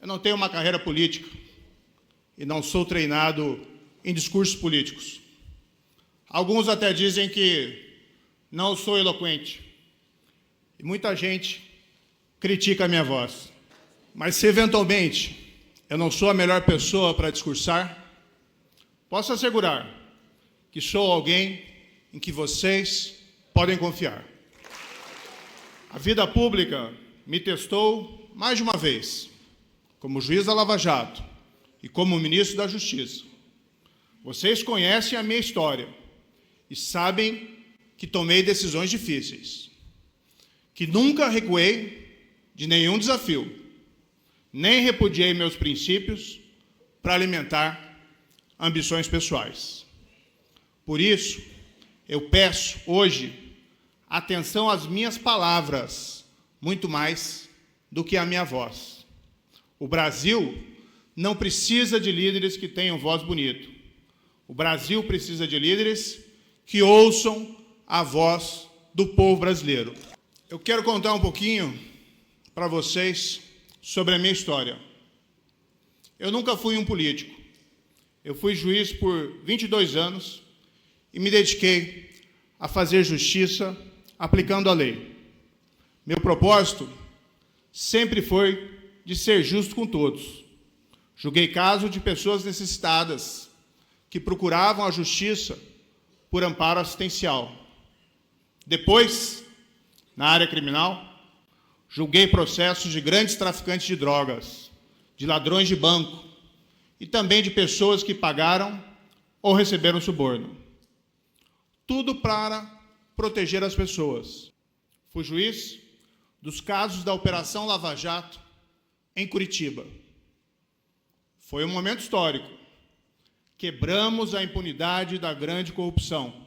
Eu não tenho uma carreira política e não sou treinado em discursos políticos. Alguns até dizem que não sou eloquente. E muita gente critica a minha voz. Mas se eventualmente eu não sou a melhor pessoa para discursar, posso assegurar que sou alguém em que vocês podem confiar. A vida pública me testou mais de uma vez, como juiz da Lava Jato e como ministro da Justiça. Vocês conhecem a minha história e sabem que tomei decisões difíceis, que nunca recuei de nenhum desafio, nem repudiei meus princípios para alimentar ambições pessoais. Por isso, eu peço hoje atenção às minhas palavras, muito mais do que à minha voz. O Brasil não precisa de líderes que tenham voz bonita. O Brasil precisa de líderes que ouçam a voz do povo brasileiro. Eu quero contar um pouquinho para vocês sobre a minha história. Eu nunca fui um político. Eu fui juiz por 22 anos e me dediquei a fazer justiça aplicando a lei. Meu propósito sempre foi de ser justo com todos. Julguei casos de pessoas necessitadas que procuravam a justiça por amparo assistencial. Depois, na área criminal, julguei processos de grandes traficantes de drogas, de ladrões de banco e também de pessoas que pagaram ou receberam suborno. Tudo para proteger as pessoas. Fui juiz dos casos da Operação Lava Jato em Curitiba. Foi um momento histórico. Quebramos a impunidade da grande corrupção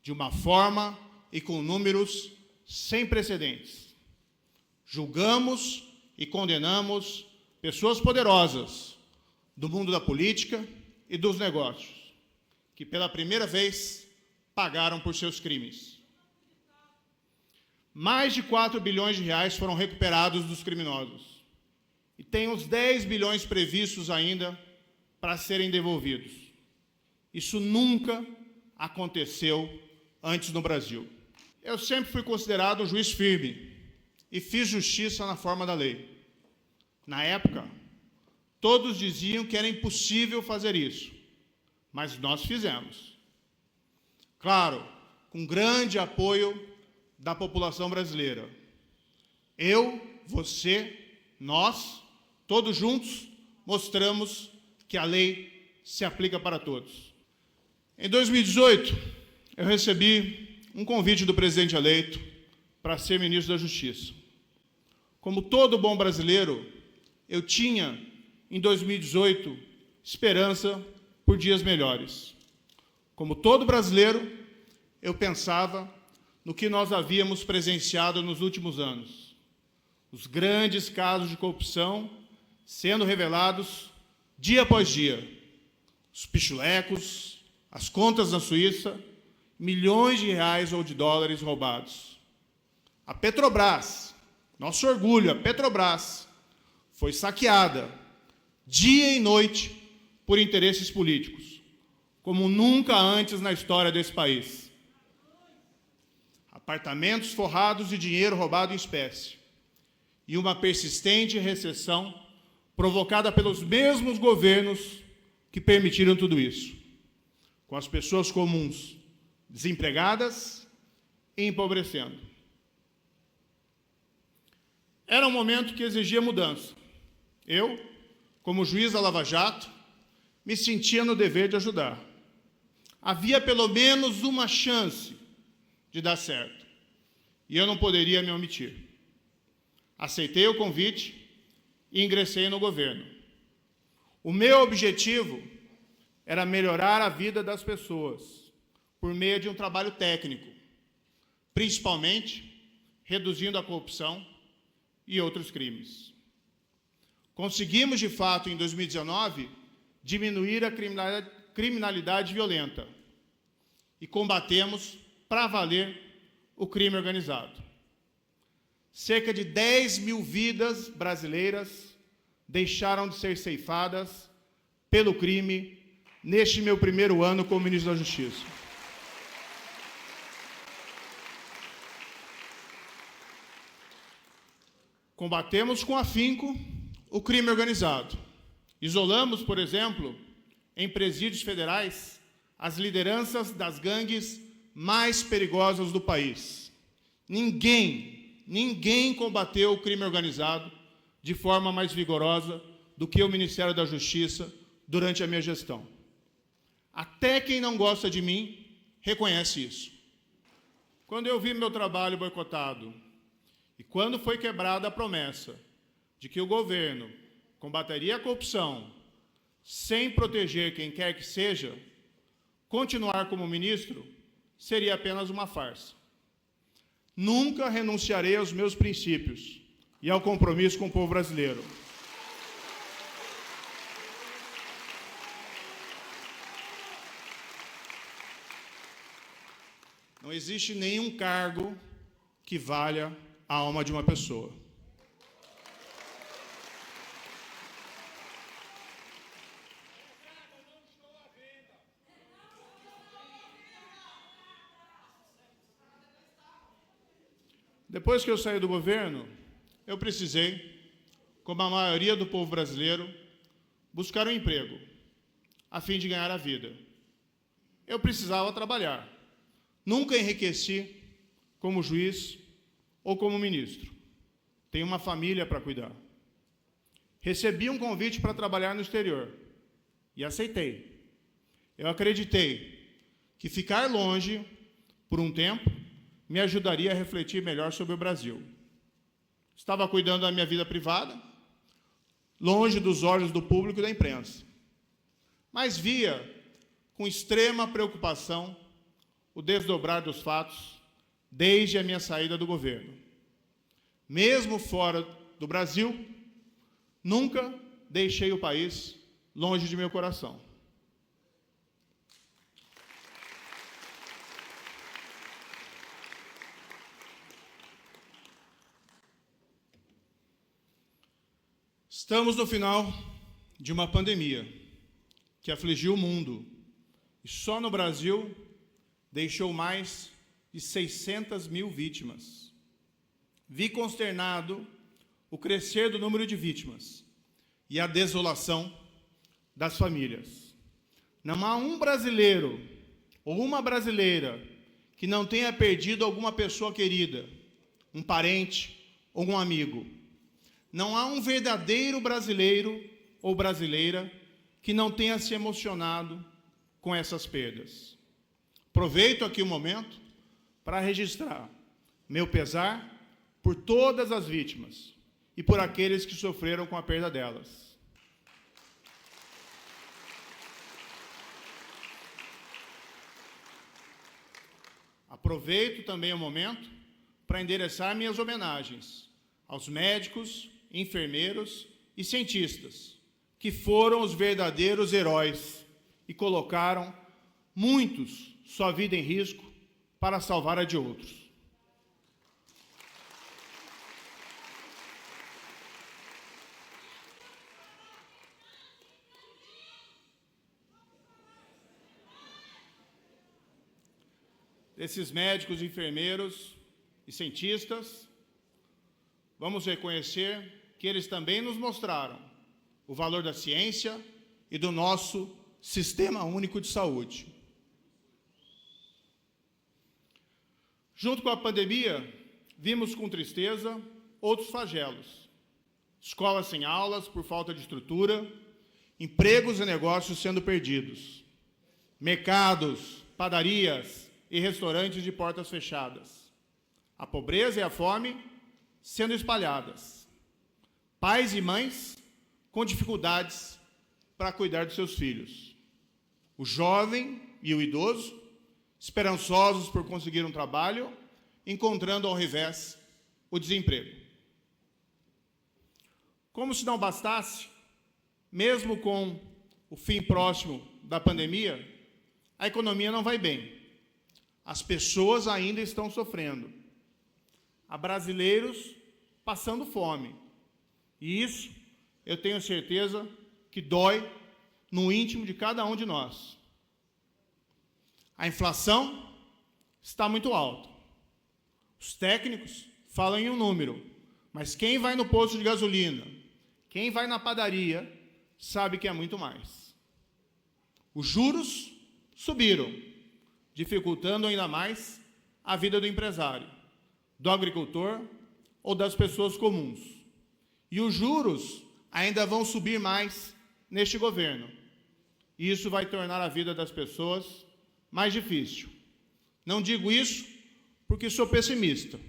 de uma forma e com números sem precedentes. Julgamos e condenamos pessoas poderosas do mundo da política e dos negócios, que pela primeira vez pagaram por seus crimes. Mais de 4 bilhões de reais foram recuperados dos criminosos. E tem uns 10 bilhões previstos ainda para serem devolvidos. Isso nunca aconteceu antes no Brasil. Eu sempre fui considerado um juiz firme e fiz justiça na forma da lei. Na época, todos diziam que era impossível fazer isso, mas nós fizemos. Claro, com grande apoio da população brasileira. Eu, você, nós, todos juntos, mostramos que a lei se aplica para todos. Em 2018, eu recebi um convite do presidente eleito para ser ministro da Justiça. Como todo bom brasileiro, eu tinha, em 2018, esperança por dias melhores. Como todo brasileiro, eu pensava no que nós havíamos presenciado nos últimos anos. Os grandes casos de corrupção sendo revelados dia após dia. Os pichulecos, as contas na Suíça, milhões de reais ou de dólares roubados. A Petrobras, nosso orgulho, a Petrobras, foi saqueada dia e noite por interesses políticos, como nunca antes na história desse país. Apartamentos forrados de dinheiro roubado em espécie e uma persistente recessão provocada pelos mesmos governos que permitiram tudo isso, com as pessoas comuns desempregadas e empobrecendo. Era um momento que exigia mudança. Eu, como juiz da Lava Jato, me sentia no dever de ajudar. Havia pelo menos uma chance de dar certo, e eu não poderia me omitir. Aceitei o convite e ingressei no governo. O meu objetivo era melhorar a vida das pessoas por meio de um trabalho técnico, principalmente reduzindo a corrupção e outros crimes. Conseguimos, de fato, em 2019, diminuir a criminalidade violenta e combatemos, para valer, o crime organizado. Cerca de 10 mil vidas brasileiras deixaram de ser ceifadas pelo crime neste meu primeiro ano como ministro da Justiça. Combatemos com afinco o crime organizado. Isolamos, por exemplo, em presídios federais, as lideranças das gangues mais perigosas do país. Ninguém combateu o crime organizado de forma mais vigorosa do que o Ministério da Justiça durante a minha gestão. Até quem não gosta de mim reconhece isso. Quando eu vi meu trabalho boicotado e quando foi quebrada a promessa de que o governo combateria a corrupção sem proteger quem quer que seja, continuar como ministro seria apenas uma farsa. Nunca renunciarei aos meus princípios e ao compromisso com o povo brasileiro. Não existe nenhum cargo que valha a alma de uma pessoa. Depois que eu saí do governo, eu precisei, como a maioria do povo brasileiro, buscar um emprego, a fim de ganhar a vida. Eu precisava trabalhar. Nunca enriqueci como juiz ou como ministro. Tenho uma família para cuidar. Recebi um convite para trabalhar no exterior e aceitei. Eu acreditei que ficar longe por um tempo me ajudaria a refletir melhor sobre o Brasil. Estava cuidando da minha vida privada, longe dos olhos do público e da imprensa. Mas via com extrema preocupação o desdobrar dos fatos desde a minha saída do governo. Mesmo fora do Brasil, nunca deixei o país longe de meu coração. Estamos no final de uma pandemia que afligiu o mundo e só no Brasil deixou mais de 600 mil vítimas. Vi consternado o crescer do número de vítimas e a desolação das famílias. Não há um brasileiro ou uma brasileira que não tenha perdido alguma pessoa querida, um parente ou um amigo. Não há um verdadeiro brasileiro ou brasileira que não tenha se emocionado com essas perdas. Aproveito aqui o momento para registrar meu pesar por todas as vítimas e por aqueles que sofreram com a perda delas. Aproveito também o momento para endereçar minhas homenagens aos médicos, enfermeiros e cientistas, que foram os verdadeiros heróis e colocaram muitos sua vida em risco para salvar a de outros. Desses médicos, enfermeiros e cientistas, vamos reconhecer que eles também nos mostraram o valor da ciência e do nosso Sistema Único de Saúde. Junto com a pandemia, vimos com tristeza outros flagelos. Escolas sem aulas por falta de estrutura, empregos e negócios sendo perdidos, mercados, padarias e restaurantes de portas fechadas, a pobreza e a fome sendo espalhadas, pais e mães com dificuldades para cuidar dos seus filhos, o jovem e o idoso esperançosos por conseguir um trabalho, encontrando ao revés o desemprego. Como se não bastasse, mesmo com o fim próximo da pandemia, a economia não vai bem. As pessoas ainda estão sofrendo. Há brasileiros passando fome. E isso eu tenho certeza que dói no íntimo de cada um de nós. A inflação está muito alta. Os técnicos falam em um número, mas quem vai no posto de gasolina, quem vai na padaria, sabe que é muito mais. Os juros subiram, dificultando ainda mais a vida do empresário, do agricultor ou das pessoas comuns. E os juros ainda vão subir mais neste governo. E isso vai tornar a vida das pessoas mais difícil. Não digo isso porque sou pessimista,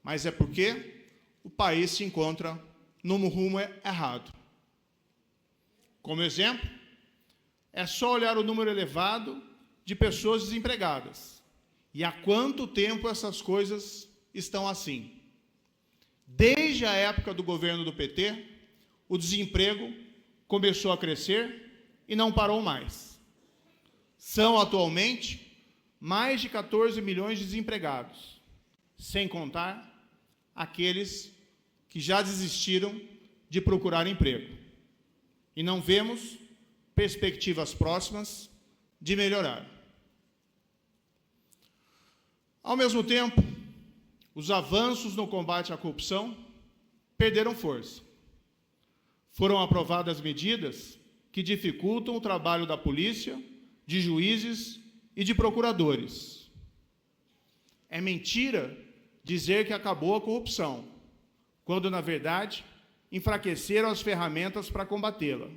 mas é porque o país se encontra no rumo errado. Como exemplo, é só olhar o número elevado de pessoas desempregadas. E há quanto tempo essas coisas estão assim? Desde a época do governo do PT, o desemprego começou a crescer e não parou mais. São atualmente mais de 14 milhões de desempregados, sem contar aqueles que já desistiram de procurar emprego. E não vemos perspectivas próximas de melhorar. Ao mesmo tempo, os avanços no combate à corrupção perderam força. Foram aprovadas medidas que dificultam o trabalho da polícia, de juízes e de procuradores. É mentira dizer que acabou a corrupção, quando, na verdade, enfraqueceram as ferramentas para combatê-la.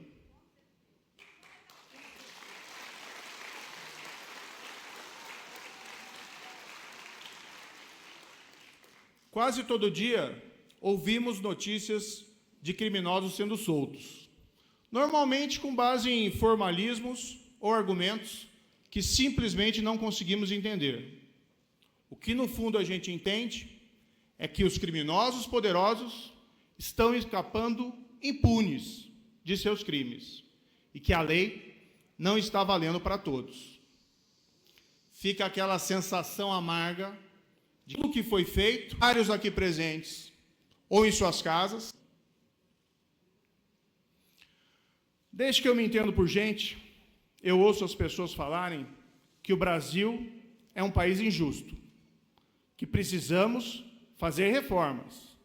Quase todo dia ouvimos notícias de criminosos sendo soltos, normalmente com base em formalismos ou argumentos que simplesmente não conseguimos entender. O que, no fundo, a gente entende é que os criminosos poderosos estão escapando impunes de seus crimes e que a lei não está valendo para todos. Fica aquela sensação amarga de tudo que foi feito, vários aqui presentes ou em suas casas. Desde que eu me entendo por gente, eu ouço as pessoas falarem que o Brasil é um país injusto, que precisamos fazer reformas,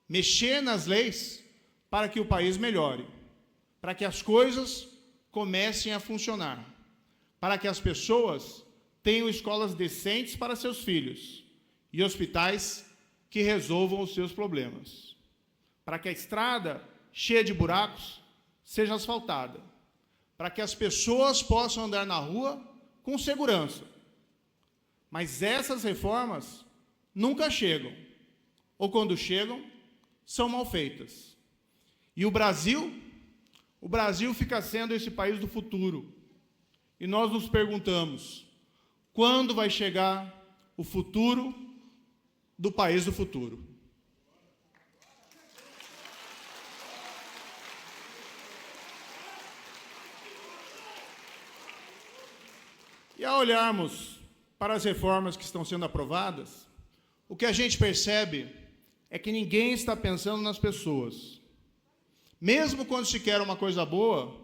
mexer nas leis para que o país melhore, para que as coisas comecem a funcionar, para que as pessoas tenham escolas decentes para seus filhos e hospitais que resolvam os seus problemas, para que a estrada, cheia de buracos, seja asfaltada, para que as pessoas possam andar na rua com segurança. Mas essas reformas nunca chegam, ou quando chegam, são mal feitas. E o Brasil fica sendo esse país do futuro. E nós nos perguntamos, quando vai chegar o futuro do país do futuro? E ao olharmos para as reformas que estão sendo aprovadas, o que a gente percebe é que ninguém está pensando nas pessoas. Mesmo quando se quer uma coisa boa,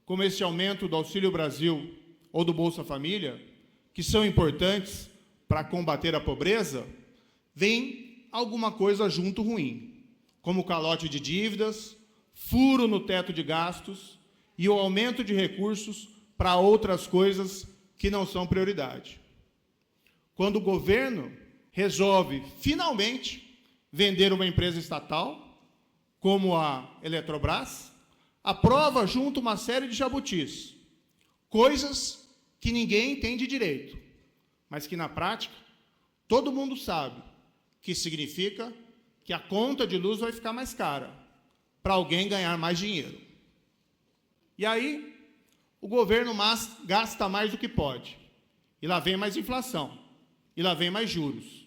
como esse aumento do Auxílio Brasil ou do Bolsa Família, que são importantes para combater a pobreza, vem alguma coisa junto ruim, como calote de dívidas, furo no teto de gastos e o aumento de recursos para outras coisas que não são prioridade. Quando o governo resolve, finalmente, vender uma empresa estatal, como a Eletrobras, aprova junto uma série de jabutis, coisas que ninguém entende direito, mas que, na prática, todo mundo sabe que significa que a conta de luz vai ficar mais cara, para alguém ganhar mais dinheiro. E aí, o governo gasta mais do que pode. E lá vem mais inflação. E lá vem mais juros.